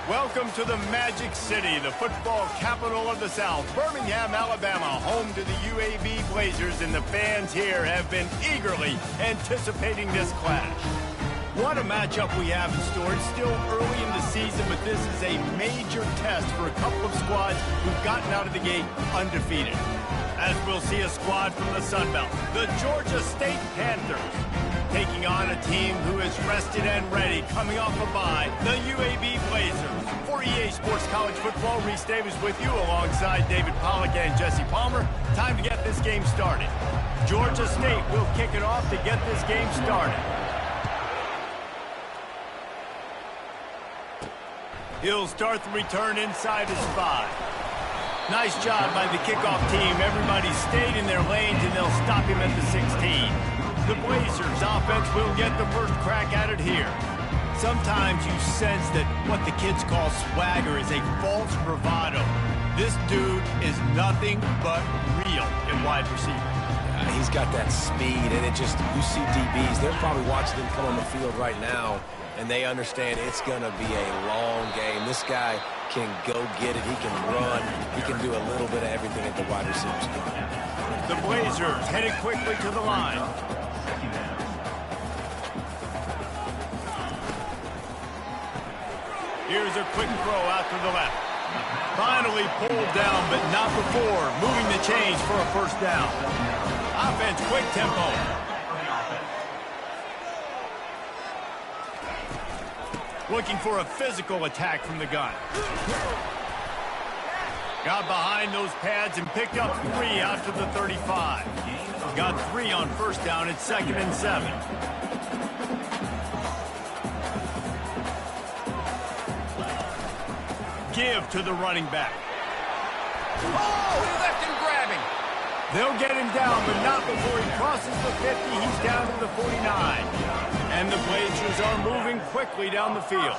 Welcome to the Magic City, the football capital of the South, Birmingham, Alabama, home to the UAB Blazers, and the fans here have been eagerly anticipating this clash. What a matchup we have in store. It's still early in the season, but this is a major test for a couple of squads who've gotten out of the gate undefeated. As we'll see a squad from the Sun Belt, the Georgia State Panthers, taking on a team who is rested and ready, coming off a bye, the UAB Blazers. For EA Sports College Football, Reese Davis with you alongside David Pollack and Jesse Palmer. Time to get this game started. Georgia State will kick it off to get this game started. He'll start the return inside his 5. Nice job by the kickoff team. Everybody stayed in their lanes, and they'll stop him at the 16. The Blazers offense will get the first crack at it here. Sometimes you sense that what the kids call swagger is a false bravado. This dude is nothing but real in wide receiver. He's got that speed, and it just, you see DBs, they're probably watching him come on the field right now, and they understand it's going to be a long game. This guy can go get it. He can run. He can do a little bit of everything at the wide receiver spot. The Blazers headed quickly to the line. Here's a quick throw out to the left. Finally pulled down, but not before moving the chains for a first down. Offense, quick tempo. Looking for a physical attack from the gun. Got behind those pads and picked up 3 out to the 35. Got 3 on first down at 2nd and 7. Give to the running back. Oh, he left him grabbing. They'll get him down, but not before he crosses the 50. He's down to the 49. And the Blazers are moving quickly down the field.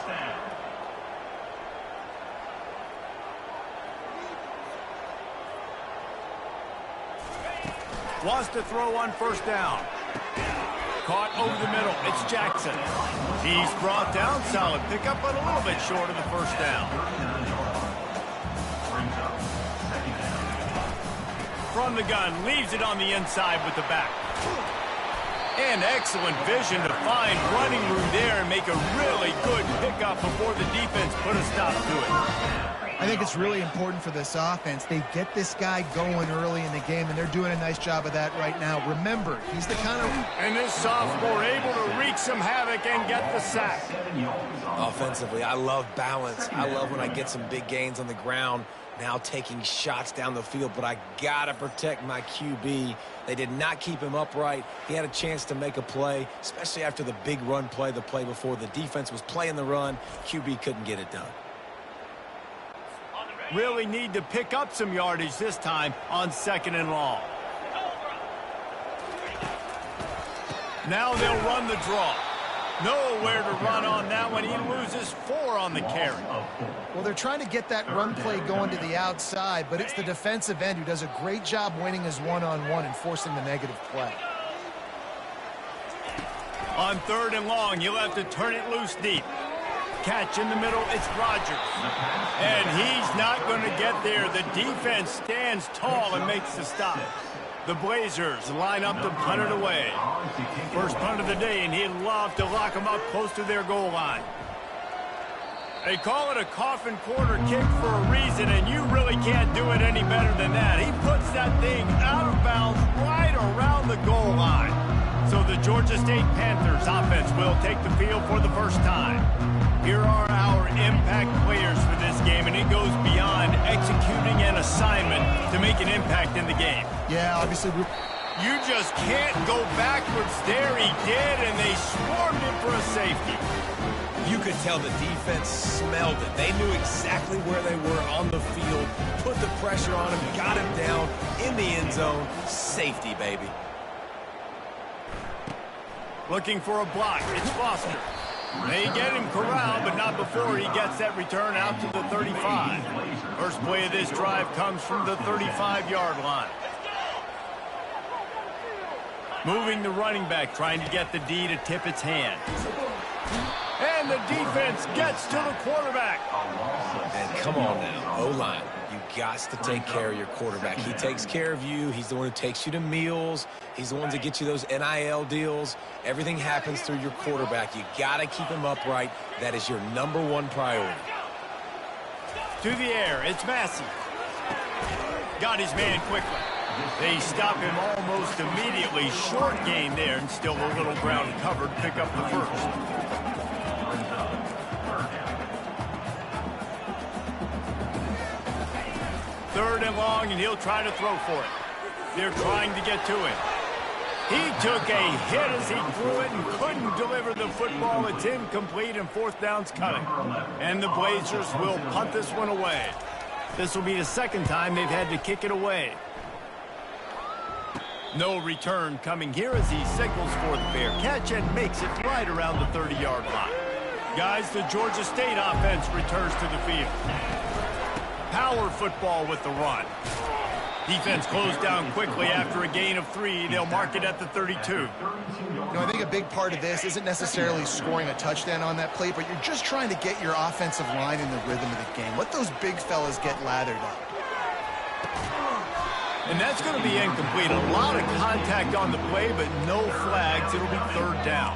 Wants to throw on first down. Caught over the middle. It's Jackson. He's brought down. Solid pickup, but a little bit short of the first down. From the gun, leaves it on the inside with the back. And excellent vision to find running room there and make a really good pickup before the defense put a stop to it. I think it's really important for this offense. They get this guy going early in the game, and they're doing a nice job of that right now. Remember, he's the kind of... And this sophomore able to wreak some havoc and get the sack. Offensively, I love balance. I love when I get some big gains on the ground, now taking shots down the field, but I got to protect my QB. They did not keep him upright. He had a chance to make a play, especially after the big run play the play before. The defense was playing the run. QB couldn't get it done. Really need to pick up some yardage this time on 2nd and long. Now they'll run the draw. Nowhere to run on that one. He loses 4 on the carry. Well, they're trying to get that run play going to the outside, but it's the defensive end who does a great job winning his one-on-one and forcing the negative play. On 3rd and long, you'll have to turn it loose deep. Catch in the middle, it's Rodgers. And he's not going to get there. The defense stands tall and makes the stop. The Blazers line up to punt it away. First punt of the day, and he'd love to lock them up close to their goal line. They call it a coffin corner kick for a reason, and you really can't do it any better than that. He puts that thing out of bounds right around the goal line. So the Georgia State Panthers offense will take the field for the first time. Here are our impact players for this game, and it goes beyond executing an assignment to make an impact in the game. Yeah, obviously. You just can't go backwards there. He did, and they swarmed him for a safety. You could tell the defense smelled it. They knew exactly where they were on the field, put the pressure on him, got him down in the end zone. Safety, baby. Looking for a block. It's Foster. They get him corralled, but not before he gets that return out to the 35. First play of this drive comes from the 35-yard line. Moving the running back, trying to get the D to tip its hand. And the defense gets to the quarterback. And come on now, O-line. You got to take care of your quarterback. He takes care of you. He's the one who takes you to meals. He's the one to get you those NIL deals. Everything happens through your quarterback. You got to keep him upright. That is your #1 priority. To the air, it's Massey. Got his man quickly. They stop him almost immediately. Short gain there, and still a little ground covered. Pick up the first. Third and long, and he'll try to throw for it. They're trying to get to him. He took a hit as he threw it and couldn't deliver the football. It's incomplete, and fourth down's coming. And the Blazers will punt this one away. This will be the second time they've had to kick it away. No return coming here as he signals for the fair catch and makes it right around the 30-yard line. Guys, the Georgia State offense returns to the field. Power football with the run. Defense closed down quickly after a gain of 3. They'll mark it at the 32. You know, I think a big part of this isn't necessarily scoring a touchdown on that play, but you're just trying to get your offensive line in the rhythm of the game. Let those big fellas get lathered up. And that's going to be incomplete. A lot of contact on the play, but no flags. It'll be third down.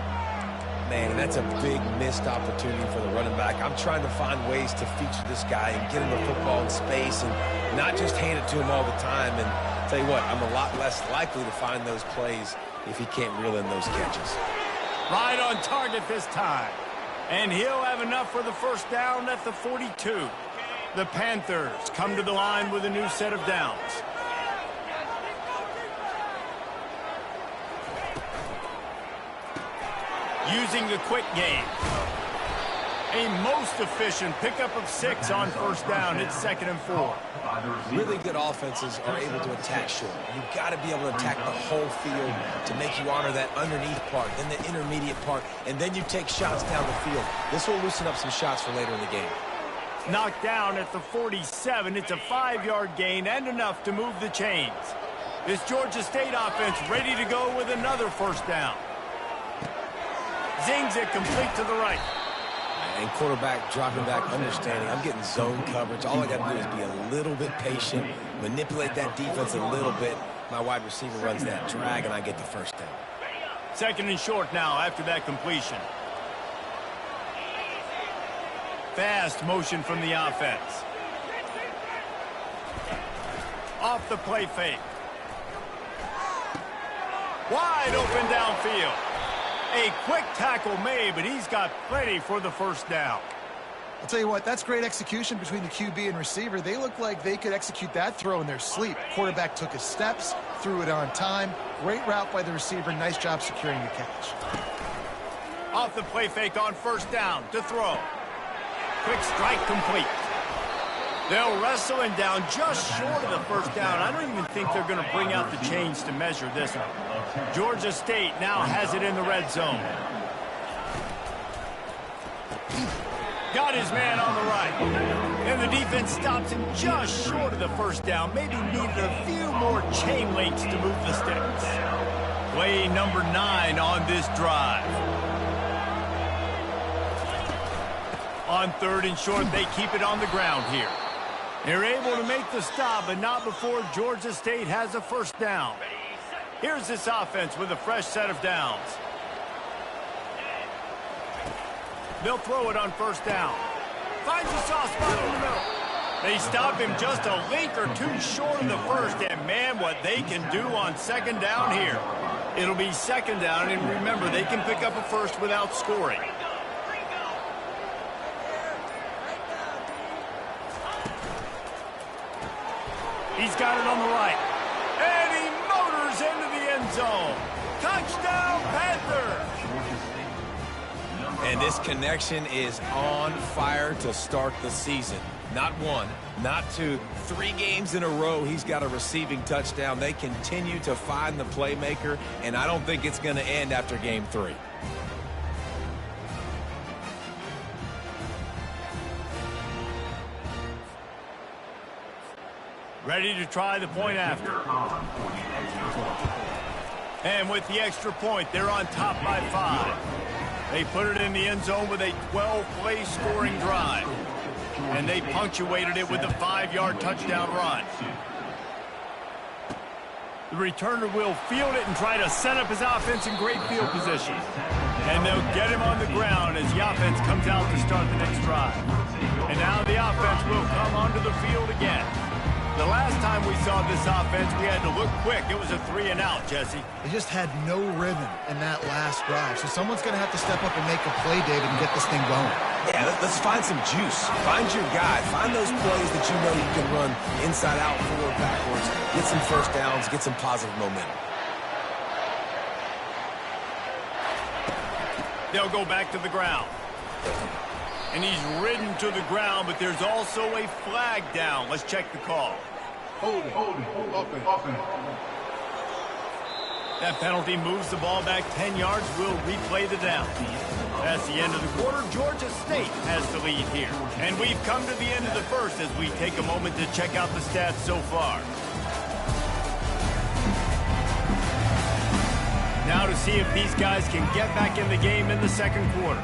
Man, and that's a big missed opportunity for the running back. I'm trying to find ways to feature this guy and get him the football in space and not just hand it to him all the time. And tell you what, I'm a lot less likely to find those plays if he can't reel in those catches. Right on target this time. And he'll have enough for the first down at the 42. The Panthers come to the line with a new set of downs. Using the quick game. A most efficient pickup of 6 on first down. It's 2nd and 4. Really good offenses are able to attack short. You've got to be able to attack the whole field to make you honor that underneath part, then the intermediate part, and then you take shots down the field. This will loosen up some shots for later in the game. Knocked down at the 47. It's a 5-yard gain and enough to move the chains. This Georgia State offense ready to go with another first down. Zings it complete to the right. And quarterback dropping back, understanding I'm getting zone coverage. All I got to do is be a little bit patient, manipulate that defense a little bit. My wide receiver runs that drag, and I get the first down. 2nd and short now after that completion. Fast motion from the offense. Off the play fake. Wide open downfield. A quick tackle made, but he's got plenty for the first down. I'll tell you what, that's great execution between the QB and receiver. They look like they could execute that throw in their sleep. Quarterback took his steps, threw it on time. Great route by the receiver. Nice job securing the catch. Off the play fake on first down to throw. Quick strike complete. They'll wrestle him down just short of the first down. I don't even think they're going to bring out the chains to measure this one. Georgia State now has it in the red zone. Got his man on the right. And the defense stops him just short of the first down. Maybe needed a few more chain links to move the sticks. Play number 9 on this drive. On 3rd and short, they keep it on the ground here. They're able to make the stop, but not before Georgia State has a first down. Here's this offense with a fresh set of downs. They'll throw it on first down. Finds a soft spot in the middle. They stop him just a link or 2 short of the first, and man, what they can do on 2nd down here. It'll be 2nd down, and remember, they can pick up a first without scoring. He's got it on the right. And he motors into the end zone. Touchdown, Panthers! And this connection is on fire to start the season. Not 1, not 2, 3 games in a row he's got a receiving touchdown. They continue to find the playmaker, and I don't think it's going to end after game 3. Ready to try the point after. And with the extra point, they're on top by 5. They put it in the end zone with a 12-play scoring drive. And they punctuated it with a 5-yard touchdown run. The returner will field it and try to set up his offense in great field position. And they'll get him on the ground as the offense comes out to start the next drive. And now the offense will come onto the field again. The last time we saw this offense, we had to look quick. It was a 3-and-out, Jesse. They just had no rhythm in that last drive. So someone's going to have to step up and make a play, David, and get this thing going. Yeah, let's find some juice. Find your guy. Find those plays that you know you can run inside out, forward, backwards. Get some first downs. Get some positive momentum. They'll go back to the ground. And he's ridden to the ground, but there's also a flag down. Let's check the call. Hold it. Offense. That penalty moves the ball back 10 yards. We'll replay the down. That's the end of the quarter. Georgia State has the lead here. And we've come to the end of the first as we take a moment to check out the stats so far. Now to see if these guys can get back in the game in the second quarter.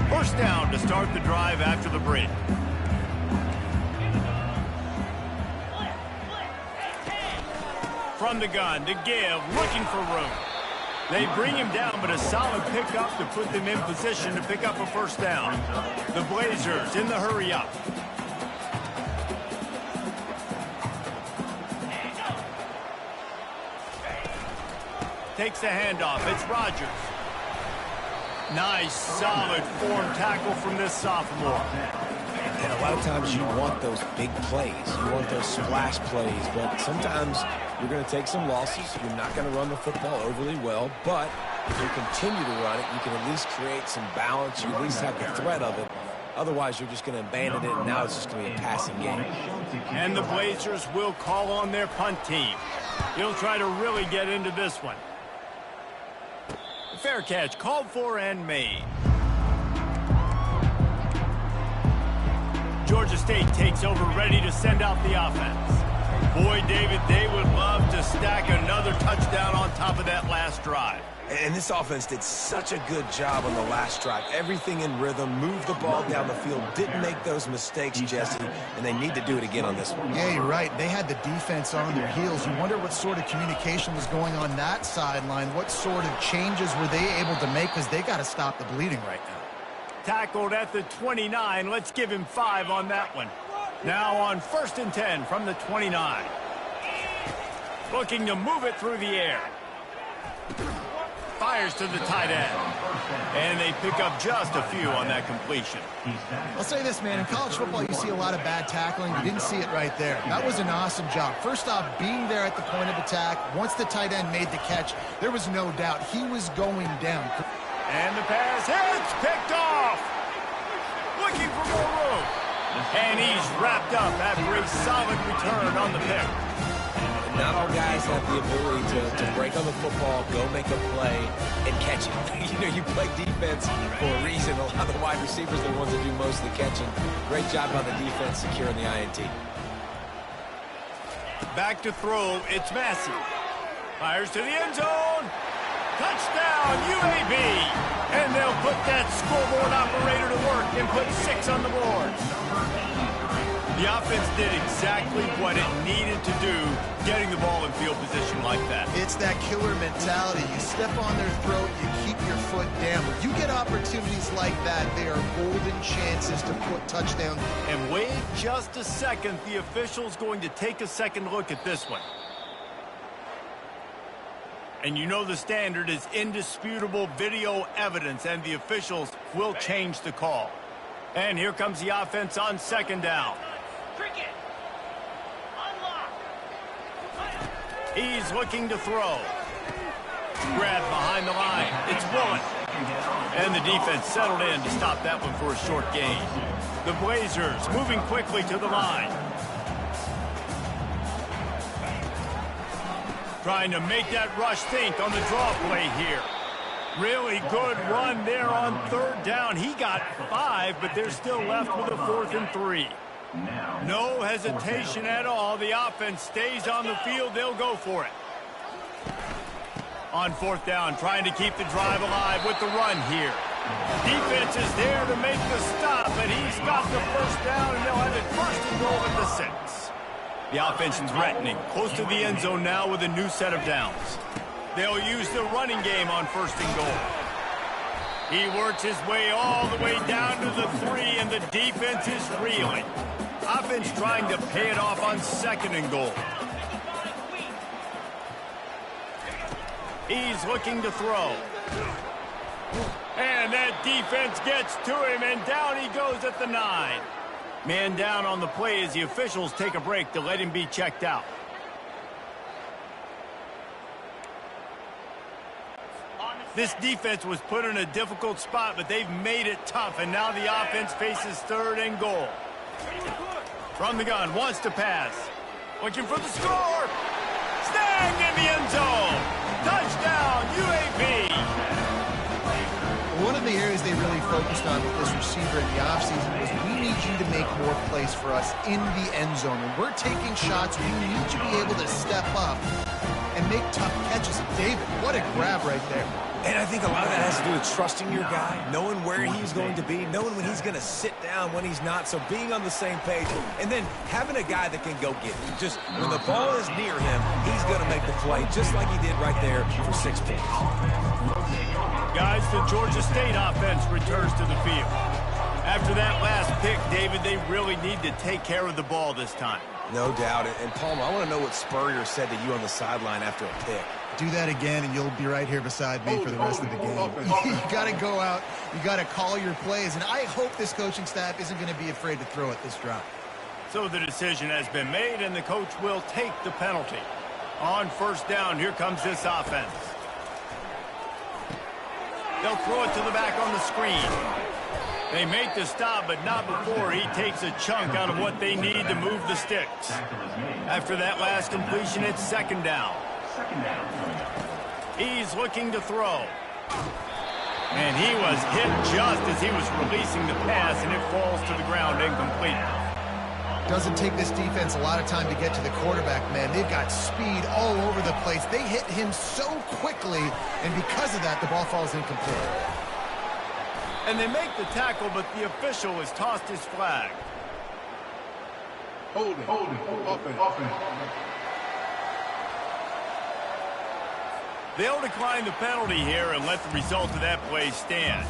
First down to start the drive after the break. From the gun to give, looking for room. They bring him down, but a solid pickup to put them in position to pick up a first down. The Blazers in the hurry up. Takes the handoff. It's Rodgers. Nice, solid form tackle from this sophomore. And a lot of times you want those big plays. You want those splash plays. But sometimes you're going to take some losses. You're not going to run the football overly well. But if you continue to run it, you can at least create some balance. You at least have the threat of it. Otherwise, you're just going to abandon it, and now it's just going to be a passing game. And the Blazers will call on their punt team. He'll try to really get into this one. Fair catch, called for and made. Georgia State takes over, ready to send out the offense. Boy, David, they would love to stack another touchdown on top of that last drive. And this offense did such a good job on the last drive. Everything in rhythm, moved the ball down the field, didn't make those mistakes, Jesse, and they need to do it again on this one. Yeah, you're right. They had the defense on their heels. You wonder what sort of communication was going on that sideline. What sort of changes were they able to make, because they got to stop the bleeding right now. Tackled at the 29. Let's give him 5 on that one. Now on 1st and 10 from the 29. Looking to move it through the air. Fires to the tight end. And they pick up just a few on that completion. I'll say this, man. In college football, you see a lot of bad tackling. You didn't see it right there. That was an awesome job. First off, being there at the point of attack. Once the tight end made the catch, there was no doubt he was going down. And the pass hits, picked off. Looking for more room. And he's wrapped up after a solid return on the pick. Not all guys have the ability to break on the football, go make a play, and catch it. You know, you play defense for a reason. A lot of the wide receivers are the ones that do most of the catching. Great job by the defense securing the INT. Back to throw, it's Massey. Fires to the end zone. Touchdown, UAB. And they'll put that scoreboard operator to work and put 6 on the board. The offense did exactly what it needed to do, getting the ball in field position like that. It's that killer mentality. You step on their throat, you keep your foot down. When you get opportunities like that, they are golden chances to put touchdowns. And wait just a second. The official's going to take a second look at this one. And you know the standard is indisputable video evidence, and the officials will change the call. And here comes the offense on 2nd down. He's looking to throw. Grabbed behind the line. It's Bullen. And the defense settled in to stop that one for a short gain. The Blazers moving quickly to the line. Trying to make that rush think on the draw play here. Really good run there on 3rd down. He got 5, but they're still left with a 4th and 3. No hesitation at all. The offense stays on the field. They'll go for it. On fourth down, trying to keep the drive alive with the run here. Defense is there to make the stop, but he's got the first down, and they'll have it first and goal at the 6. The offense threatening, close to the end zone now with a new set of downs. They'll use the running game on first and goal. He works his way all the way down to the 3, and the defense is reeling. Offense trying to pay it off on second and goal. He's looking to throw. And that defense gets to him, and down he goes at the 9. Man down on the play as the officials take a break to let him be checked out. This defense was put in a difficult spot, but they've made it tough, and now the offense faces third and goal. From the gun, wants to pass. Looking for the score. Snagged in the end zone. Touchdown, UAB. One of the areas they really focused on with this receiver in the offseason was we need you to make more plays for us in the end zone. When we're taking shots, we need you to be able to step up and make tough catches. David, what a grab right there. And I think a lot of that has to do with trusting your guy, knowing where he's going to be, knowing when he's going to sit down, when he's not, so being on the same page, and then having a guy that can go get it. Just when the ball is near him, he's going to make the play, just like he did right there for 6 points. Guys, the Georgia State offense returns to the field. After that last pick, David, they really need to take care of the ball this time. No doubt. And Palmer, I want to know what Spurrier said to you on the sideline after a pick. Do that again, and you'll be right here beside me for the rest of the game. You got to go out. You got to call your plays, and I hope this coaching staff isn't going to be afraid to throw at this drop. So the decision has been made, and the coach will take the penalty. On first down, here comes this offense. They'll throw it to the back on the screen. They make the stop, but not before he takes a chunk out of what they need to move the sticks. After that last completion, it's second down. He's looking to throw. And he was hit just as he was releasing the pass, and it falls to the ground incomplete. Doesn't take this defense a lot of time to get to the quarterback, man. They've got speed all over the place. They hit him so quickly, and because of that, the ball falls incomplete. And they make the tackle, but the official has tossed his flag. Holding. Offense. They'll decline the penalty here and let the result of that play stand.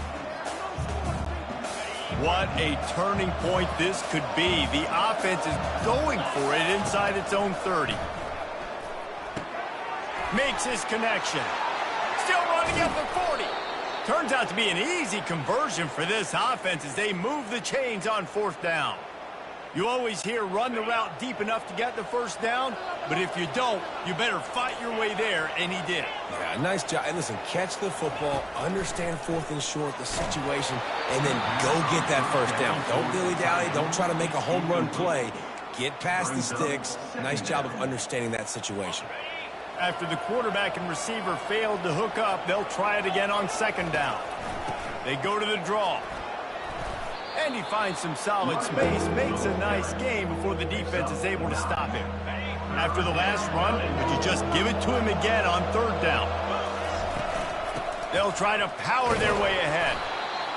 What a turning point this could be. The offense is going for it inside its own 30. Makes his connection. Still running at the 40. Turns out to be an easy conversion for this offense as they move the chains on fourth down. You always hear run the route deep enough to get the first down, but if you don't, you better fight your way there, and he did. Yeah, nice job. And listen, catch the football, understand fourth and short, the situation, and then go get that first down. Don't dilly-dally. Don't try to make a home run play. Get past the sticks. Nice job of understanding that situation. After the quarterback and receiver failed to hook up, they'll try it again on second down. They go to the draw. And he finds some solid space, makes a nice game before the defense is able to stop him. After the last run, would you just give it to him again on third down? They'll try to power their way ahead.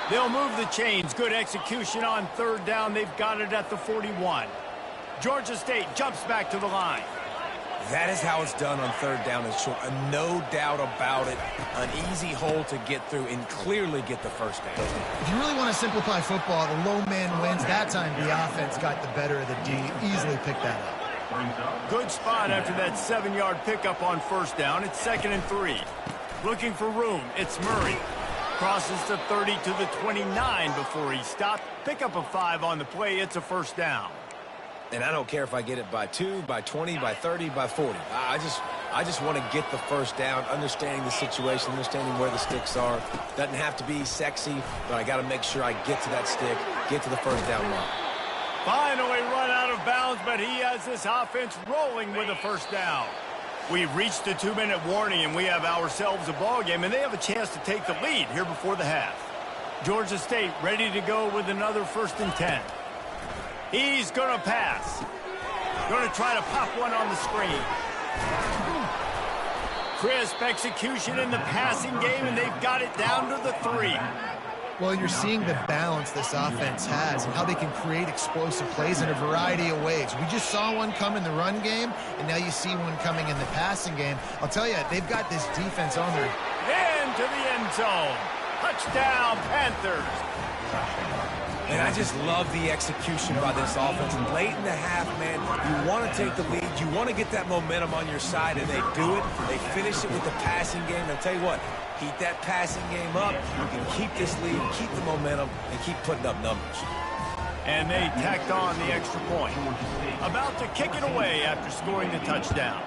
They'll move the chains. Good execution on third down. They've got it at the 41. Georgia State jumps back to the line. That is how it's done on third down and short. No doubt about it. An easy hole to get through and clearly get the first down. If you really want to simplify football, the low man wins. That time the offense got the better of the D. Easily picked that up. Good spot after that 7-yard pickup on first down. It's 2nd and 3. Looking for room. It's Murray. Crosses the 30 to the 29 before he stopped. Pick up a 5 on the play. It's a first down. And I don't care if I get it by 2, by 20, by 30, by 40. I just want to get the first down, understanding the situation, understanding where the sticks are. Doesn't have to be sexy, but I got to make sure I get to that stick, get to the first down mark. Finally run out of bounds, but he has this offense rolling with a first down. We've reached the 2-minute warning, and we have ourselves a ball game, and they have a chance to take the lead here before the half. Georgia State ready to go with another 1st and 10. He's going to pass. Going to try to pop one on the screen. Crisp execution in the passing game, and they've got it down to the 3. Well, you're seeing the balance this offense has and how they can create explosive plays in a variety of ways. We just saw one come in the run game, and now you see one coming in the passing game. I'll tell you, they've got this defense on their... Into the end zone. Touchdown, Panthers. And I just love the execution by this offense. Late in the half, man, you want to take the lead. You want to get that momentum on your side, and they do it. They finish it with the passing game. And I'll tell you what, keep that passing game up. You can keep this lead, keep the momentum, and keep putting up numbers. And they tacked on the extra point. About to kick it away after scoring the touchdown.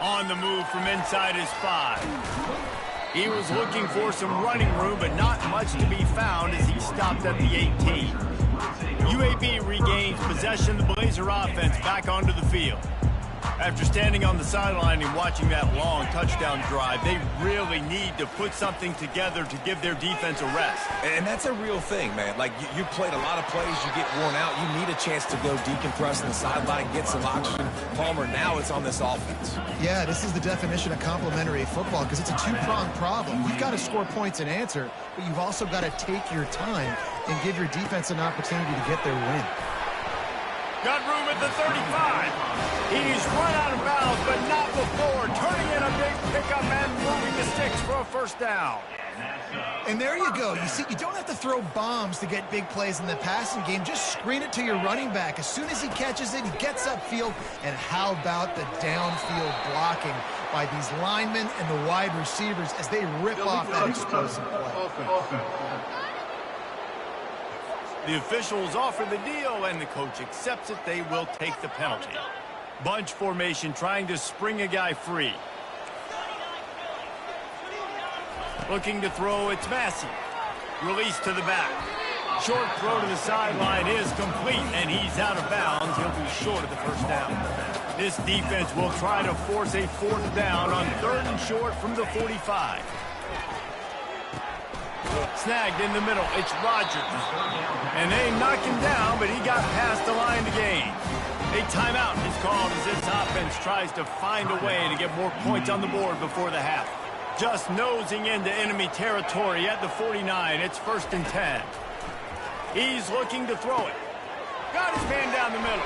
On the move from inside his 5. He was looking for some running room, but not much to be found as he stopped at the 18. UAB regains possession of the Blazer offense back onto the field. After standing on the sideline and watching that long touchdown drive, they really need to put something together to give their defense a rest. And that's a real thing, man. Like, you played a lot of plays, you get worn out, you need a chance to go decompress on the sideline, get some oxygen. Palmer, now it's on this offense. Yeah, this is the definition of complementary football because it's a two-pronged problem. You've got to score points and answer, but you've also got to take your time and give your defense an opportunity to get their win. Got room at the 35. He's run out of bounds, but not before. Turning in a big pickup and moving the sticks for a first down. And there you go. You see, you don't have to throw bombs to get big plays in the passing game. Just screen it to your running back. As soon as he catches it, he gets upfield. And how about the downfield blocking by these linemen and the wide receivers as they rip off that explosive play. The officials offer the deal, and the coach accepts it. They will take the penalty. Bunch formation trying to spring a guy free. Looking to throw, it's Massey. Release to the back. Short throw to the sideline is complete, and he's out of bounds. He'll be short of the first down. This defense will try to force a fourth down on 3rd and short from the 45. Snagged in the middle, it's Rogers. And they knock him down, but he got past the line to gain. A timeout is called as this offense tries to find a way to get more points on the board before the half. Just nosing into enemy territory at the 49. It's 1st and 10. He's looking to throw it. Got his man down the middle.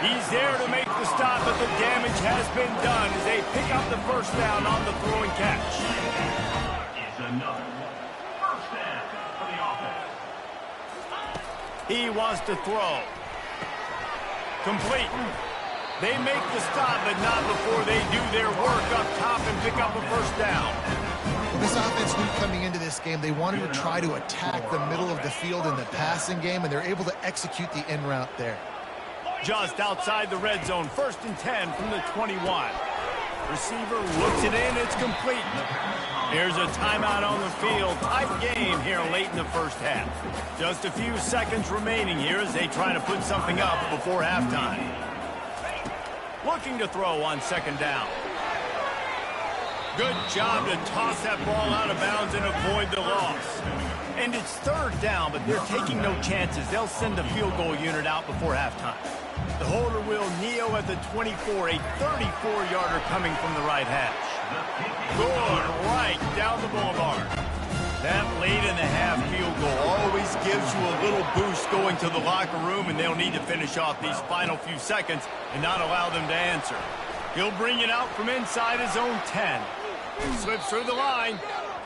He's there to make the stop, but the damage has been done as they pick up the first down on the throw and catch. He wants to throw. Complete. They make the stop, but not before they do their work up top and pick up a first down. This offense knew coming into this game they wanted to try to attack the middle of the field in the passing game, and they're able to execute the in route there. Just outside the red zone, 1st and 10 from the 21. Receiver looks it in, it's complete. Here's a timeout on the field. Tight game here late in the first half. Just a few seconds remaining here as they try to put something up before halftime. Looking to throw on 2nd down. Good job to toss that ball out of bounds and avoid the loss. And it's 3rd down, but they're taking no chances. They'll send the field goal unit out before halftime. The holder will kneel at the 24, a 34-yarder coming from the right hash. Good right down the boulevard. That late in the half field goal always gives you a little boost going to the locker room, and they'll need to finish off these final few seconds and not allow them to answer. He'll bring it out from inside his own 10. Slips through the line.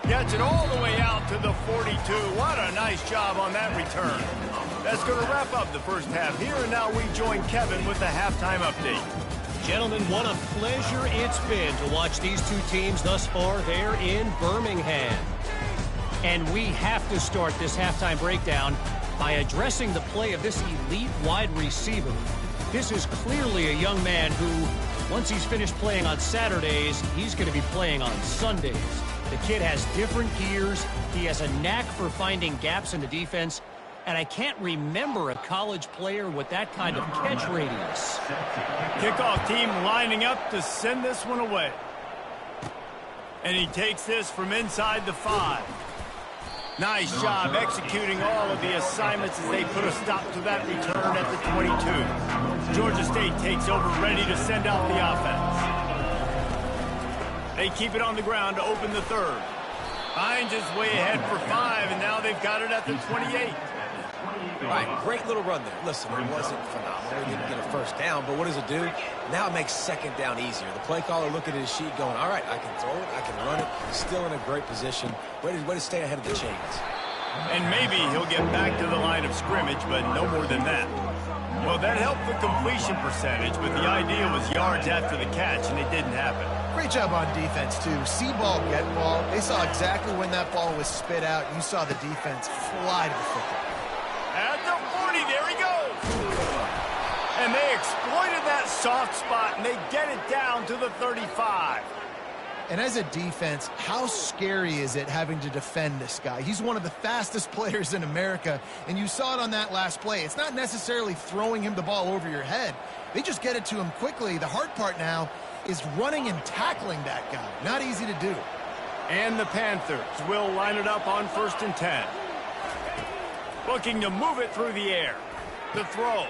Gets it all the way out to the 42. What a nice job on that return. That's going to wrap up the first half here, and now we join Kevin with the halftime update. Gentlemen, what a pleasure it's been to watch these two teams thus far there in Birmingham. And we have to start this halftime breakdown by addressing the play of this elite wide receiver. This is clearly a young man who, once he's finished playing on Saturdays, he's going to be playing on Sundays. The kid has different gears. He has a knack for finding gaps in the defense. And I can't remember a college player with that kind of catch radius. Kickoff team lining up to send this one away. And he takes this from inside the 5. Nice job executing all of the assignments as they put a stop to that return at the 22. Georgia State takes over, ready to send out the offense. They keep it on the ground to open the third. Hines is way ahead for 5, and now they've got it at the 28. All right, great little run there. Listen, it wasn't phenomenal. He didn't get a first down, but what does it do? Now it makes second down easier. The play caller looking at his sheet going, all right, I can throw it, I can run it. He's still in a great position. Way to stay ahead of the chains. And maybe he'll get back to the line of scrimmage, but no more than that. Well, that helped the completion percentage, but the idea was yards after the catch, and it didn't happen. Great job on defense, too. See ball, get ball. They saw exactly when that ball was spit out. You saw the defense fly to the football. At the 40, there he goes. And they exploited that soft spot, and they get it down to the 35. And as a defense, how scary is it having to defend this guy? He's one of the fastest players in America, and you saw it on that last play. It's not necessarily throwing him the ball over your head. They just get it to him quickly. The hard part now is running and tackling that guy. Not easy to do. And the Panthers will line it up on 1st and 10. Looking to move it through the air. The throw.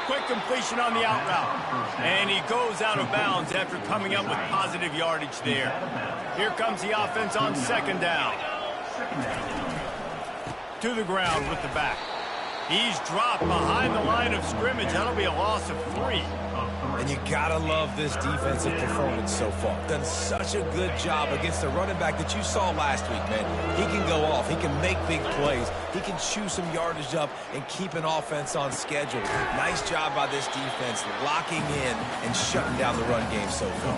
Quick completion on the out route. And he goes out of bounds after coming up with positive yardage there. Here comes the offense on 2nd down. To the ground with the back. He's dropped behind the line of scrimmage. That'll be a loss of 3. And you gotta love this defensive performance so far. Done such a good job against the running back that you saw last week, man. He can go off. He can make big plays. He can chew some yardage up and keep an offense on schedule. Nice job by this defense locking in and shutting down the run game so far.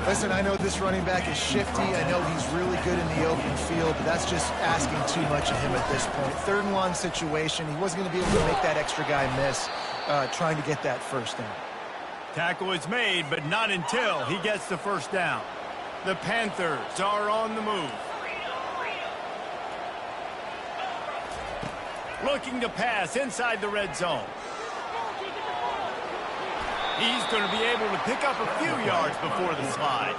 Listen, I know this running back is shifty. I know he's really good in the open field, but that's just asking too much of him at this point. 3rd and 1 situation. He wasn't going to be able to make that extra guy miss trying to get that first down. Tackle is made, but not until he gets the first down. The Panthers are on the move. Looking to pass inside the red zone. He's going to be able to pick up a few yards before the slide.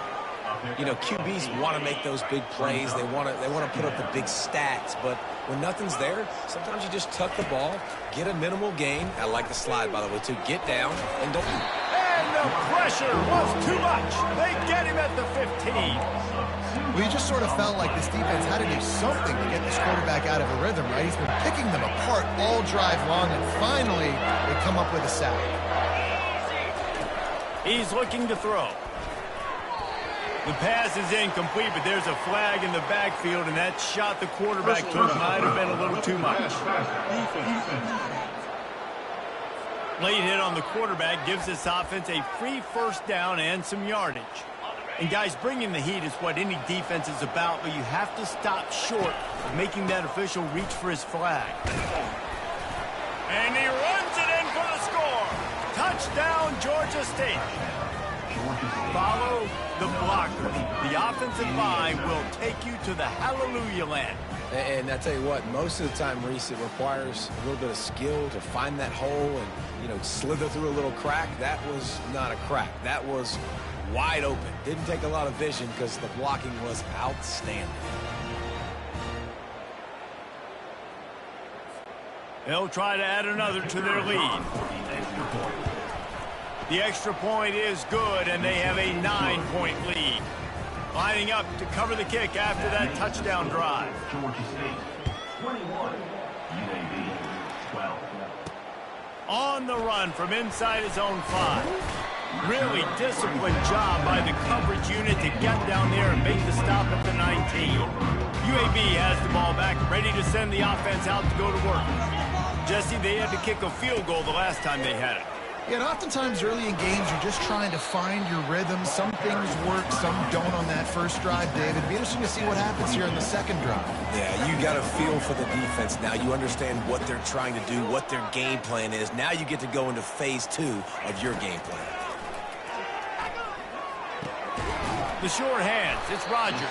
You know, QBs want to make those big plays. They want to put up the big stats, but when nothing's there, sometimes you just tuck the ball, get a minimal gain. I like the slide, by the way, too. Get down and don't. And the pressure was too much. They get him at the 15. Well, you just sort of felt like this defense had to do something to get this quarterback out of a rhythm, right? He's been picking them apart all drive long, and finally they come up with a sack. He's looking to throw. The pass is incomplete, but there's a flag in the backfield, and that shot the quarterback took might have been a little too much. Late hit on the quarterback gives this offense a free first down and some yardage. And guys, bringing the heat is what any defense is about, but you have to stop short of making that official reach for his flag. And he runs it in for the score. Touchdown, Georgia State. Follow the blockers. The offensive line will take you to the hallelujah land. And I tell you what, most of the time, Reese, it requires a little bit of skill to find that hole and, you know, slither through a little crack. That was not a crack. That was wide open. Didn't take a lot of vision because the blocking was outstanding. They'll try to add another to their lead. The extra point is good, and they have a 9-point lead. Lining up to cover the kick after that touchdown drive. Georgia State, 21, UAB, 12. On the run from inside his own 5. Really disciplined job by the coverage unit to get down there and make the stop at the 19. UAB has the ball back, ready to send the offense out to go to work. Jesse, they had to kick a field goal the last time they had it. Yeah, and oftentimes early in games, you're just trying to find your rhythm. Some things work, some don't on that first drive, David. It'd be interesting to see what happens here in the second drive. Yeah, you got a feel for the defense now. You understand what they're trying to do, what their game plan is. Now you get to go into phase 2 of your game plan. The short hands, it's Rogers.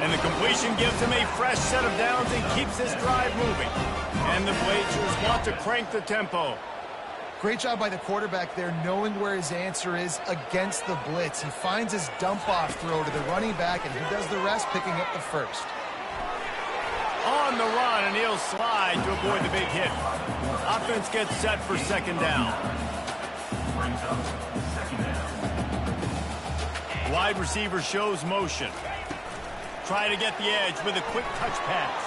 And the completion gives him a fresh set of downs and keeps this drive moving. And the Blazers want to crank the tempo. Great job by the quarterback there, knowing where his answer is against the blitz. He finds his dump-off throw to the running back, and he does the rest, picking up the first. On the run, and he'll slide to avoid the big hit. Offense gets set for second down. Brings up second down. Wide receiver shows motion. Try to get the edge with a quick touch pass.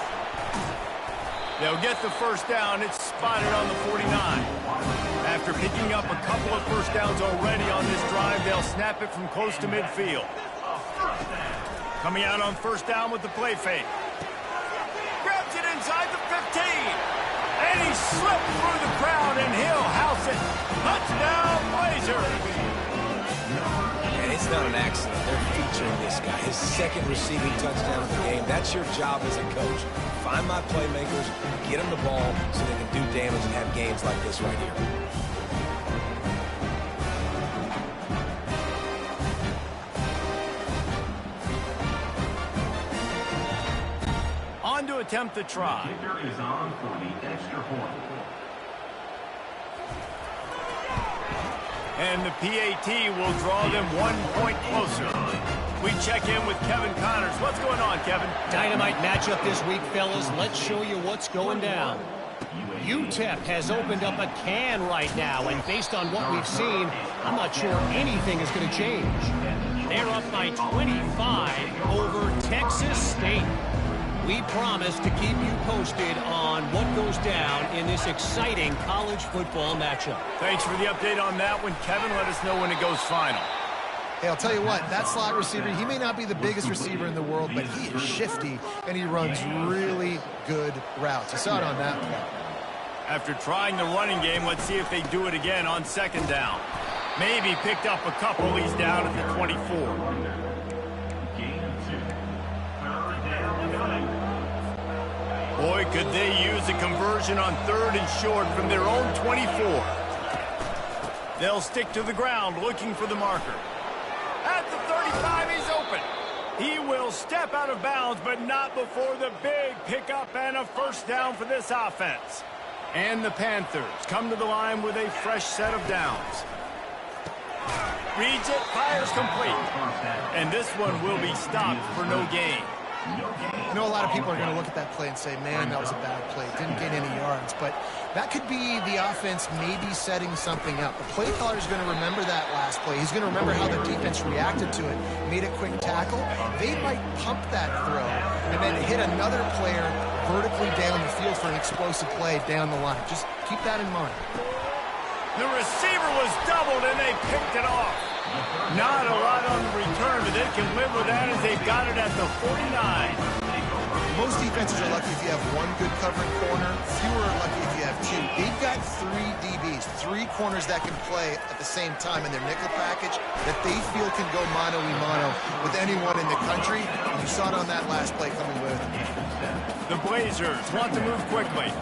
They'll get the first down. It's spotted on the 49. After picking up a couple of first downs already on this drive, they'll snap it from close to midfield. Coming out on first down with the play fake. Grabs it inside the 15. And he slipped through the crowd, and he'll house it. Touchdown, Blazers. And it's not an accident. They're featuring this guy. His second receiving touchdown of the game. That's your job as a coach. Find my playmakers, get them the ball so they can do damage and have games like this right here. On to attempt the try. Kicker is on for the extra point. And the PAT will draw them 1 point closer. We check in with Kevin Connors. What's going on, Kevin? Dynamite matchup this week, fellas. Let's show you what's going down. UTEP has opened up a can right now, and based on what we've seen, I'm not sure anything is going to change. They're up by 25 over Texas State. We promise to keep you posted on what goes down in this exciting college football matchup. Thanks for the update on that one, Kevin. Let us know when it goes final. Hey, I'll tell you what, that slot receiver, he may not be the biggest receiver in the world, but he is shifty, and he runs really good routes. You saw it on that play. After trying the running game, let's see if they do it again on second down. Maybe picked up a couple. He's down at the 24. Boy, could they use a conversion on third and short from their own 24. They'll stick to the ground looking for the marker. At the 35, he's open. He will step out of bounds, but not before the big pickup and a first down for this offense. And the Panthers come to the line with a fresh set of downs. Reads it, fires complete. And this one will be stopped for no gain. I know a lot of people are going to look at that play and say, man, that was a bad play. Didn't gain any yards. But that could be the offense maybe setting something up. The play caller is going to remember that last play. He's going to remember how the defense reacted to it, made a quick tackle. They might pump that throw and then hit another player vertically down the field for an explosive play down the line. Just keep that in mind. The receiver was doubled, and they picked it off. Not a lot on the return, but they can live with that as they've got it at the 49. Most defenses are lucky if you have one good covering corner. Fewer are lucky if you have two. They've got 3 DBs, 3 corners that can play at the same time in their nickel package that they feel can go mano-a-mano with anyone in the country. You saw it on that last play coming with. The Blazers want to move quickly.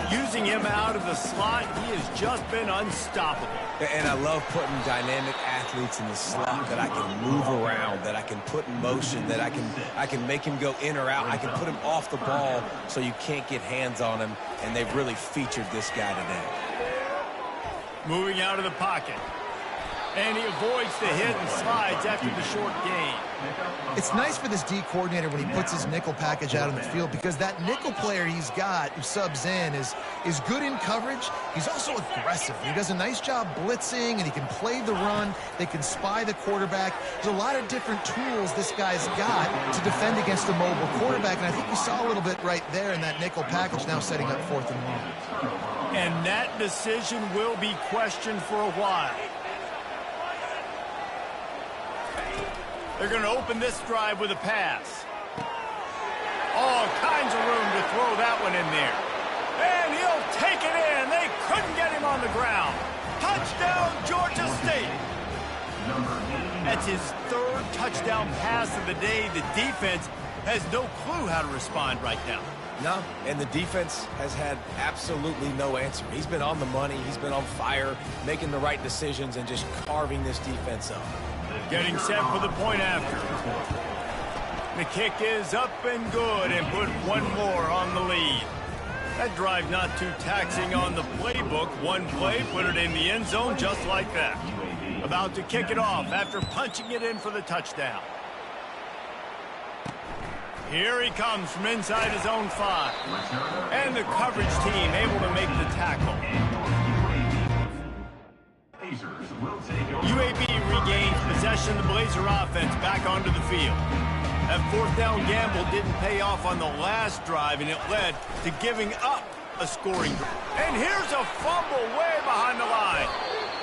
Using him out of the slot, he has just been unstoppable. And I love putting dynamic athletes in the slot that I can move around, that I can put in motion, that I can make him go in or out. I can put him off the ball so you can't get hands on him, and they've really featured this guy today. Moving out of the pocket. And he avoids the hit and slides after the short gain. It's nice for this D coordinator when he puts his nickel package out on the field because that nickel player he's got who subs in is good in coverage. He's also aggressive. He does a nice job blitzing, and he can play the run. They can spy the quarterback. There's a lot of different tools this guy's got to defend against a mobile quarterback, and I think we saw a little bit right there in that nickel package now setting up 4th and 1. And that decision will be questioned for a while. They're going to open this drive with a pass. All kinds of room to throw that one in there. And he'll take it in. They couldn't get him on the ground. Touchdown, Georgia State. That's his 3rd touchdown pass of the day. The defense has no clue how to respond right now. No, and the defense has had absolutely no answer. He's been on the money. He's been on fire, making the right decisions and just carving this defense up. Getting set for the point after. The kick is up and good, and put one more on the lead. That drive not too taxing on the playbook. One play, put it in the end zone just like that. About to kick it off after punching it in for the touchdown. Here he comes from inside his own 5. And the coverage team able to make the tackle. UAB regains possession of the Blazer offense back onto the field. That fourth down gamble didn't pay off on the last drive, and it led to giving up a scoring. And here's a fumble way behind the line.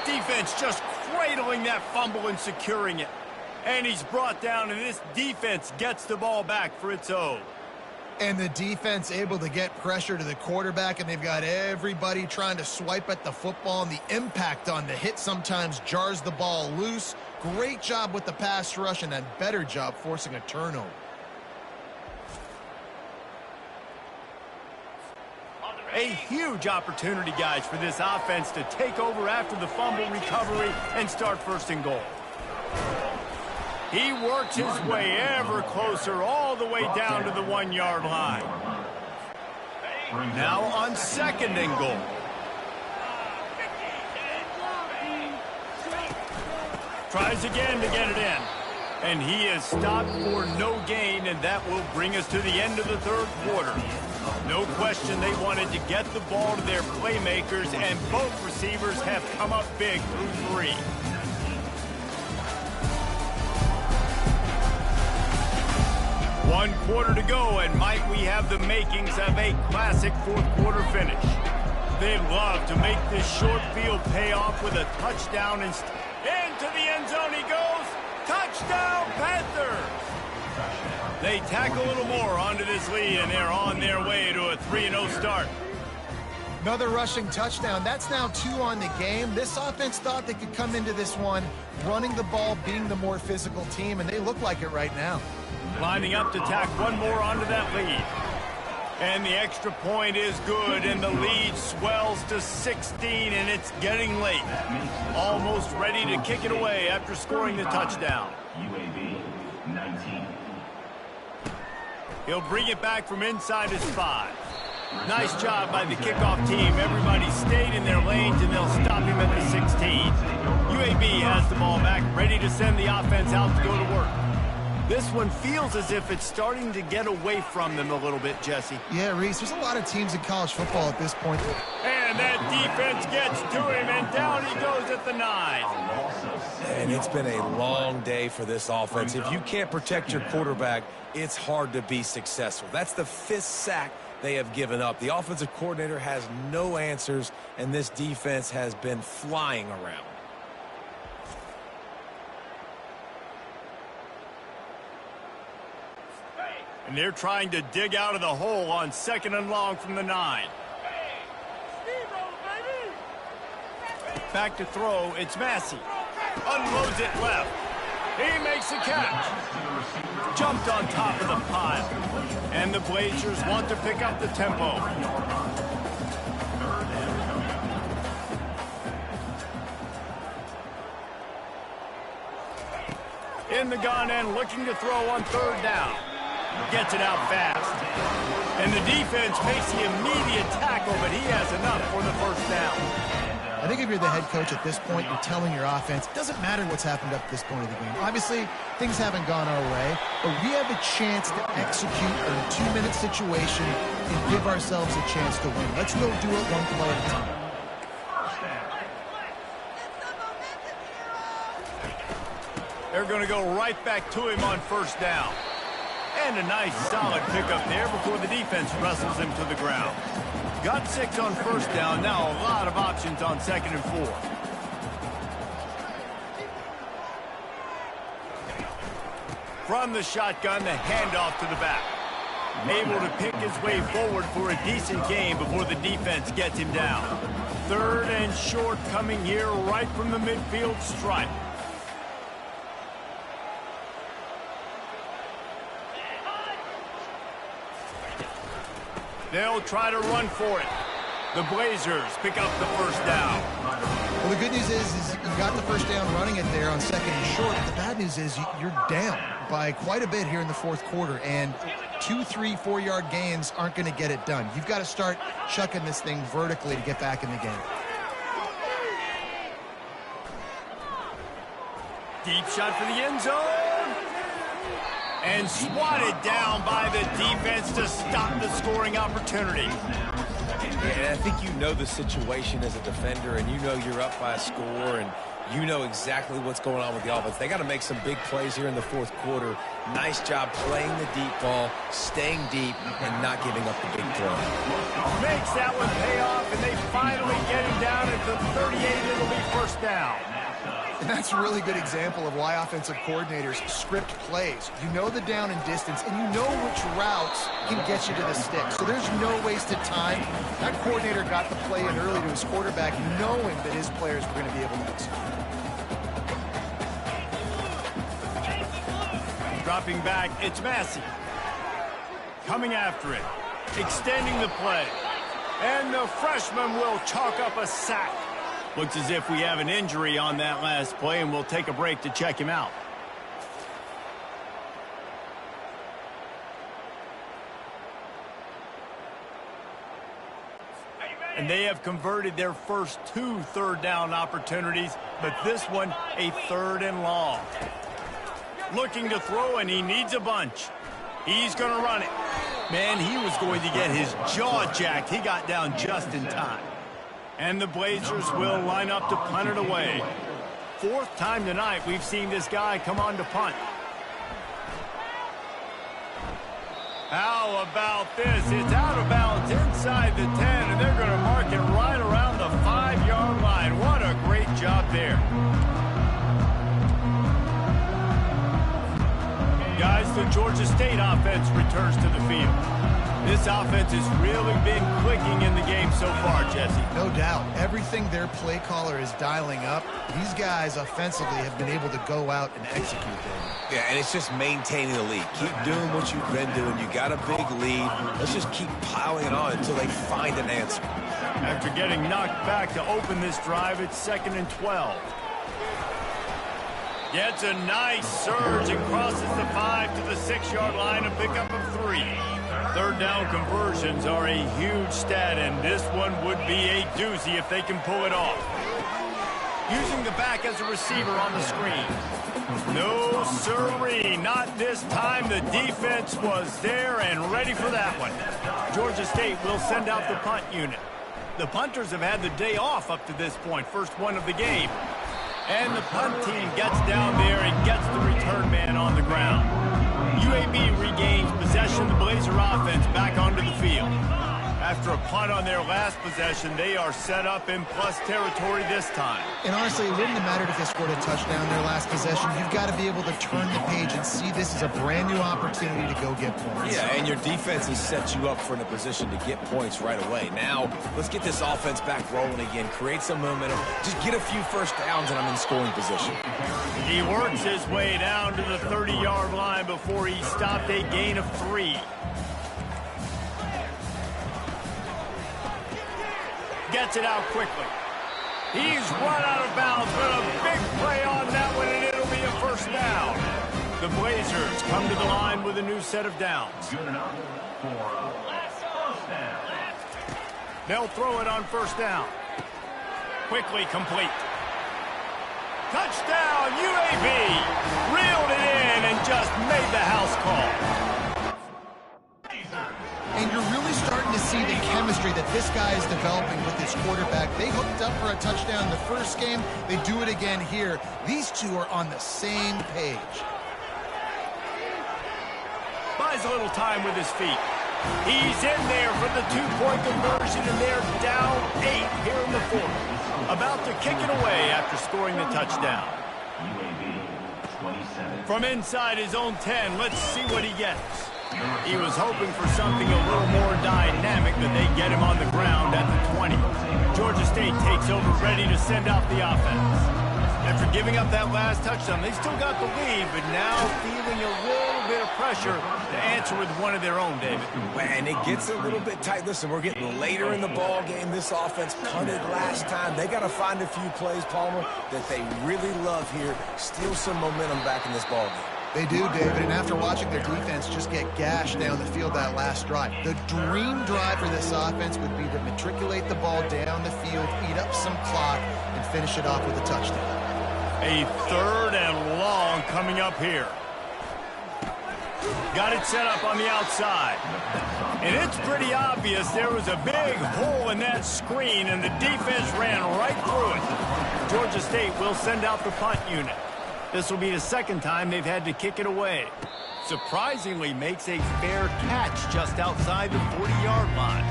Defense just cradling that fumble and securing it. And he's brought down, and this defense gets the ball back for its own. And the defense able to get pressure to the quarterback, and they've got everybody trying to swipe at the football, and the impact on the hit sometimes jars the ball loose. Great job with the pass rush, and a better job forcing a turnover. A huge opportunity, guys, for this offense to take over after the fumble recovery and start first and goal. He works his way ever closer all the way down to the 1-yard line. Now on second and goal. Tries again to get it in. And he is stopped for no gain, and that will bring us to the end of the third quarter. No question they wanted to get the ball to their playmakers, and both receivers have come up big through 3. One quarter to go, and might we have the makings of a classic fourth quarter finish. They'd love to make this short field pay off with a touchdown. Into the end zone he goes. Touchdown, Panthers! They tack a little more onto this lead, and they're on their way to a 3-0 start. Another rushing touchdown. That's now 2 on the game. This offense thought they could come into this one running the ball, being the more physical team, and they look like it right now. Lining up to tack one more onto that lead. And the extra point is good, and the lead swells to 16, and it's getting late. Almost ready to kick it away after scoring the touchdown. UAB 19. He'll bring it back from inside his 5. Nice job by the kickoff team. Everybody stayed in their lanes, and they'll stop him at the 16. UAB has the ball back, ready to send the offense out to go to work. This one feels as if it's starting to get away from them a little bit, Jesse. Yeah, Reese, there's a lot of teams in college football at this point. And that defense gets to him, and down he goes at the 9. And it's been a long day for this offense. If you can't protect your quarterback, it's hard to be successful. That's the 5th sack they have given up. The offensive coordinator has no answers, and this defense has been flying around. And they're trying to dig out of the hole on second and long from the 9. Back to throw, it's Massey. Unloads it left. He makes the catch. Jumped on top of the pile. And the Blazers want to pick up the tempo. In the gun and looking to throw on third down. Gets it out fast. And the defense makes the immediate tackle, but he has enough for the first down. I think if you're the head coach at this point, you're telling your offense, it doesn't matter what's happened up to this point of the game. Obviously, things haven't gone our way, but we have a chance to execute in a 2-minute situation and give ourselves a chance to win. Let's go do it one play at a time. They're going to go right back to him on first down. And a nice solid pickup there before the defense wrestles him to the ground. Got 6 on first down. Now a lot of options on second and 4. From the shotgun, the handoff to the back. Able to pick his way forward for a decent gain before the defense gets him down. Third and short coming here right from the midfield stripe. They'll try to run for it. The Blazers pick up the first down. Well, the good news is you got the first down running it there on second and short. The bad news is you're down by quite a bit here in the fourth quarter, and 2, 3, 4-yard gains aren't going to get it done. You've got to start chucking this thing vertically to get back in the game. Deep shot for the end zone. And swatted down by the defense to stop the scoring opportunity. Yeah, and I think you know the situation as a defender, and you know you're up by a score, and you know exactly what's going on with the offense. They got to make some big plays here in the fourth quarter. Nice job playing the deep ball, staying deep, and not giving up the big play. Makes that one pay off, and they finally get him down at the 38. It'll be first down. And that's a really good example of why offensive coordinators script plays. You know the down and distance, and you know which routes can get you to the stick. So there's no wasted time. That coordinator got the play in early to his quarterback, knowing that his players were going to be able to execute. Dropping back, it's Massey. Coming after it, extending the play. And the freshman will chalk up a sack. Looks as if we have an injury on that last play, and we'll take a break to check him out. And they have converted their first 2 third-down opportunities, but this one a 3rd and long. Looking to throw, and he needs a bunch. He's going to run it. Man, he was going to get his jaw jacked. He got down just in time. And the Blazers will line up to punt it away. 4th time tonight we've seen this guy come on to punt. How about this? It's out of bounds inside the 10, and they're going to mark it right around the 5-yard line. What a great job there. Guys, the Georgia State offense returns to the field. This offense has really been clicking in the game so far, Jesse. No doubt. Everything their play caller is dialing up, these guys offensively have been able to go out and execute them. Yeah, and it's just maintaining the lead. Keep doing what you've been doing. You got a big lead. Let's just keep piling it on until they find an answer. After getting knocked back to open this drive, it's 2nd and 12. Gets a nice surge and crosses the 5 to the 6-yard line, a pickup of 3. 3rd down conversions are a huge stat, and this one would be a doozy if they can pull it off. Using the back as a receiver on the screen. No sirree, not this time. The defense was there and ready for that one. Georgia State will send out the punt unit. The punters have had the day off up to this point, first one of the game. And the punt team gets down there and gets the return man on the ground. UAB regains possession. The Blazer offense back onto the field. After a punt on their last possession, they are set up in plus territory this time. And honestly, it wouldn't have mattered if they scored a touchdown their last possession. You've got to be able to turn the page and see this as a brand new opportunity to go get points. Yeah, and your defense has set you up for a position to get points right away. Now, let's get this offense back rolling again, create some momentum, just get a few first downs, and I'm in scoring position. He works his way down to the 30-yard line before he stopped a gain of 3. Gets it out quickly. He's run out of bounds, but a big play on that one, and it'll be a first down. The Blazers come to the line with a new set of downs. Good enough for a first down. They'll throw it on first down. Quickly complete. Touchdown, UAB. Reeled it in and just made the house call. And you're really starting to see the chemistry that this guy is developing with his quarterback. They hooked up for a touchdown the first game. They do it again here. These two are on the same page. Buys a little time with his feet. He's in there for the 2-point conversion, and they're down 8 here in the 4th. About to kick it away after scoring the touchdown. UAB 27. From inside his own 10, let's see what he gets. He was hoping for something a little more dynamic, but they get him on the ground at the 20. Georgia State takes over, ready to send out the offense. After giving up that last touchdown, they still got the lead, but now feeling a little bit of pressure to answer with one of their own, David. And it gets a little bit tight. Listen, we're getting later in the ball game. This offense punted last time. They got to find a few plays, Palmer, that they really love here. Steal some momentum back in this ball game. They do, David, and after watching their defense just get gashed down the field that last drive, the dream drive for this offense would be to matriculate the ball down the field, eat up some clock, and finish it off with a touchdown. A 3rd and long coming up here. Got it set up on the outside. And it's pretty obvious there was a big hole in that screen, and the defense ran right through it. Georgia State will send out the punt unit. This will be the second time they've had to kick it away. Surprisingly makes a fair catch just outside the 40-yard line.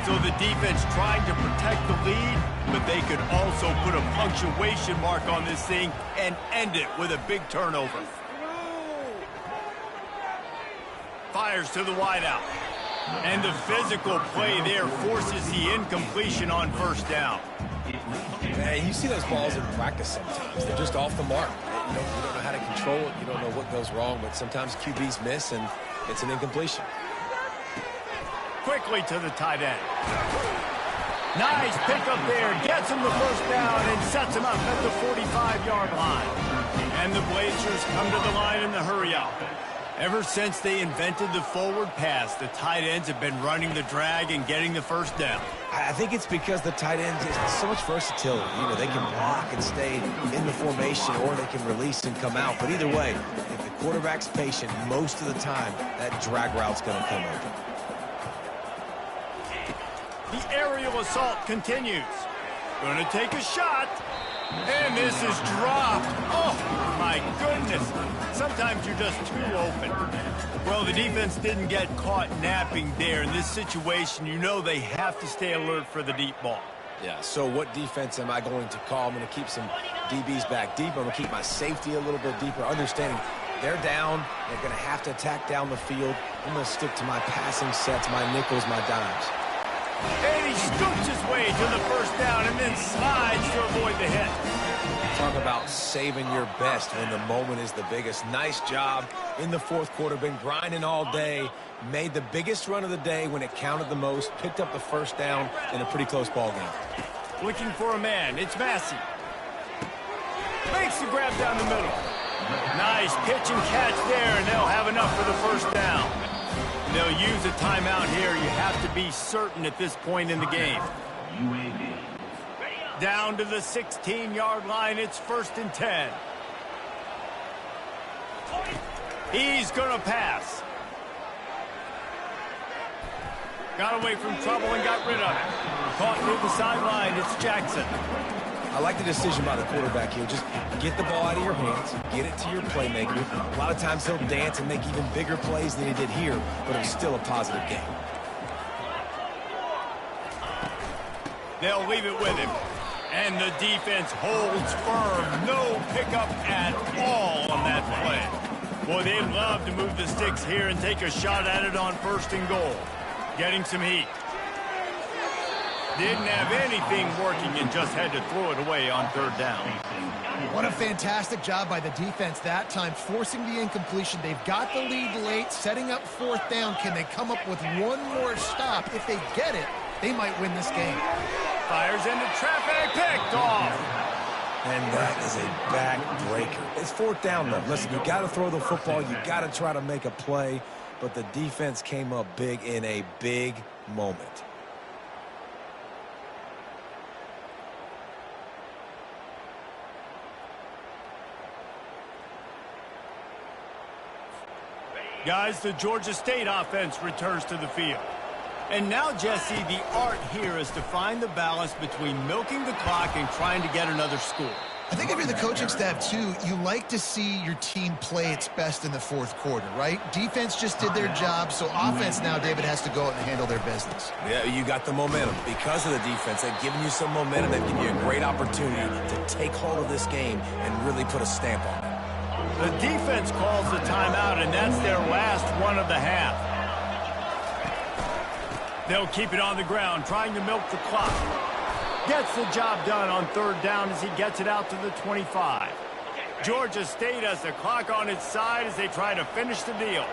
So the defense tried to protect the lead, but they could also put a punctuation mark on this thing and end it with a big turnover. Fires to the wideout. And the physical play there forces the incompletion on first down. Man, you see those balls in practice sometimes. They're just off the mark. You don't know how to control it. You don't know what goes wrong, but sometimes QBs miss, and it's an incompletion. Quickly to the tight end. Nice pickup there. Gets him the first down and sets him up at the 45-yard line. And the Blazers come to the line in the hurry-up. Ever since they invented the forward pass, the tight ends have been running the drag and getting the first down. I think it's because the tight ends have so much versatility. You know, they can block and stay in the formation, or they can release and come out. But either way, if the quarterback's patient, most of the time, that drag route's going to come open. The aerial assault continues. Going to take a shot. And this is dropped. Oh, my goodness. Sometimes you're just too open. Well, the defense didn't get caught napping there. In this situation, you know they have to stay alert for the deep ball. Yeah, so what defense am I going to call? I'm going to keep some DBs back deep. I'm going to keep my safety a little bit deeper, understanding they're down. They're going to have to attack down the field. I'm going to stick to my passing sets, my nickels, my dimes. And he scoops his way to the first down and then slides to avoid the hit. Talk about saving your best when the moment is the biggest. Nice job in the fourth quarter. Been grinding all day. Made the biggest run of the day when it counted the most. Picked up the first down in a pretty close ball game. Looking for a man. It's Massey. Makes the grab down the middle. Nice pitch and catch there, and they'll have enough for the first down. They'll use a timeout here. You have to be certain at this point in the game. UAB. Down to the 16-yard line. It's 1st and 10. He's going to pass. Got away from trouble and got rid of it. Caught near the sideline. It's Jackson. I like the decision by the quarterback here. Just get the ball out of your hands, get it to your playmaker. A lot of times he'll dance and make even bigger plays than he did here, but it was still a positive game. They'll leave it with him. And the defense holds firm. No pickup at all on that play. Boy, they'd love to move the sticks here and take a shot at it on 1st and goal. Getting some heat. Didn't have anything working and just had to throw it away on 3rd down. What a fantastic job by the defense that time, forcing the incompletion. They've got the lead late, setting up 4th down. Can they come up with one more stop? If they get it, they might win this game. Fires into traffic, picked off. And that is a backbreaker. It's 4th down, though. Listen, you got to throw the football. You got to try to make a play. But the defense came up big in a big moment. Guys, the Georgia State offense returns to the field. And now, Jesse, the art here is to find the balance between milking the clock and trying to get another score. I think if you're the coaching staff, too, you like to see your team play its best in the 4th quarter, right? Defense just did their job, so offense now, David, has to go out and handle their business. Yeah, you got the momentum. Because of the defense, they've given you some momentum. They've given you a great opportunity to take hold of this game and really put a stamp on it. The defense calls the timeout, and that's their last one of the half. They'll keep it on the ground, trying to milk the clock. Gets the job done on 3rd down as he gets it out to the 25. Georgia State has the clock on its side as they try to finish the deal.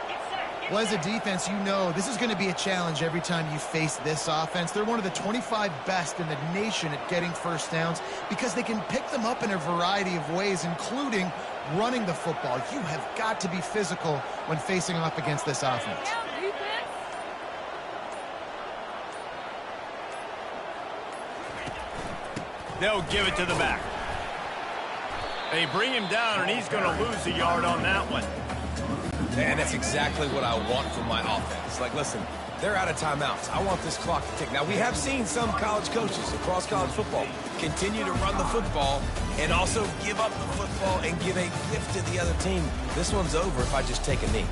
Well, as a defense, you know this is going to be a challenge every time you face this offense. They're one of the 25 best in the nation at getting first downs because they can pick them up in a variety of ways, including running the football. You have got to be physical when facing off against this offense. They'll give it to the back. They bring him down, and he's going to lose a yard on that one. And that's exactly what I want from my offense. Like, listen, they're out of timeouts. I want this clock to tick. Now, we have seen some college coaches across college football continue to run the football and also give up the football and give a gift to the other team. This one's over if I just take a knee.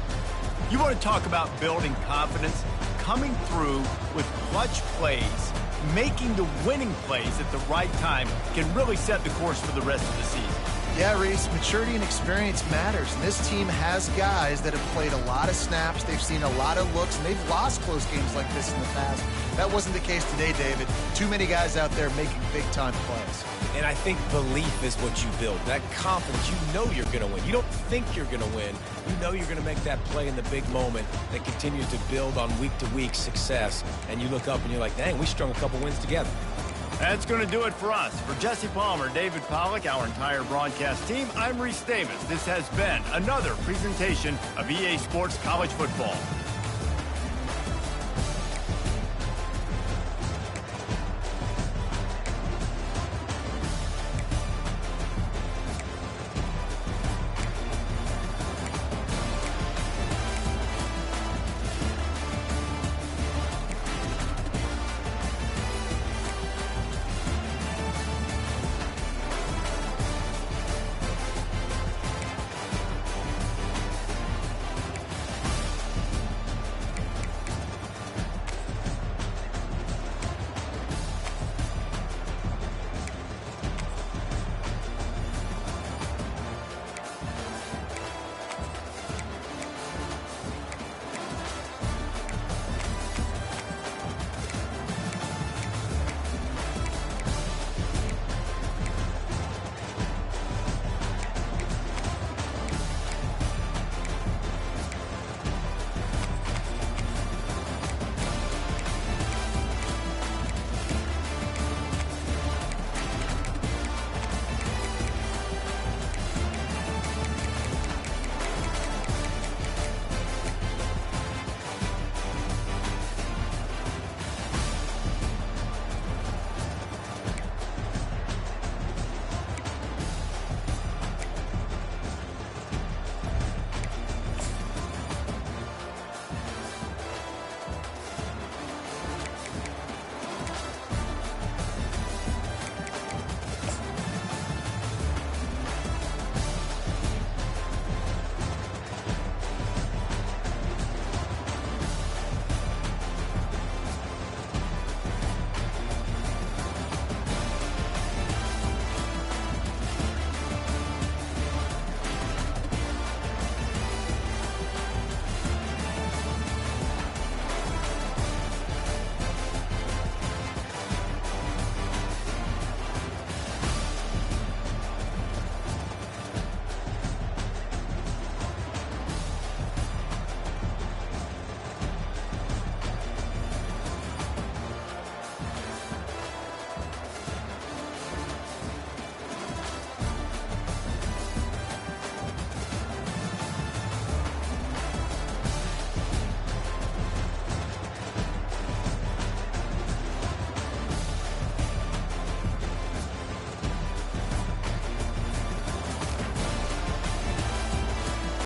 You want to talk about building confidence? Coming through with clutch plays, making the winning plays at the right time can really set the course for the rest of the season. Yeah, Reese, maturity and experience matters, and this team has guys that have played a lot of snaps, they've seen a lot of looks, and they've lost close games like this in the past. That wasn't the case today, David. Too many guys out there making big-time plays. And I think belief is what you build. That confidence, you know you're going to win. You don't think you're going to win. You know you're going to make that play in the big moment that continues to build on week-to-week success. And you look up and you're like, dang, we strung a couple wins together. That's going to do it for us. For Jesse Palmer, David Pollack, our entire broadcast team, I'm Reese Davis. This has been another presentation of EA Sports College Football.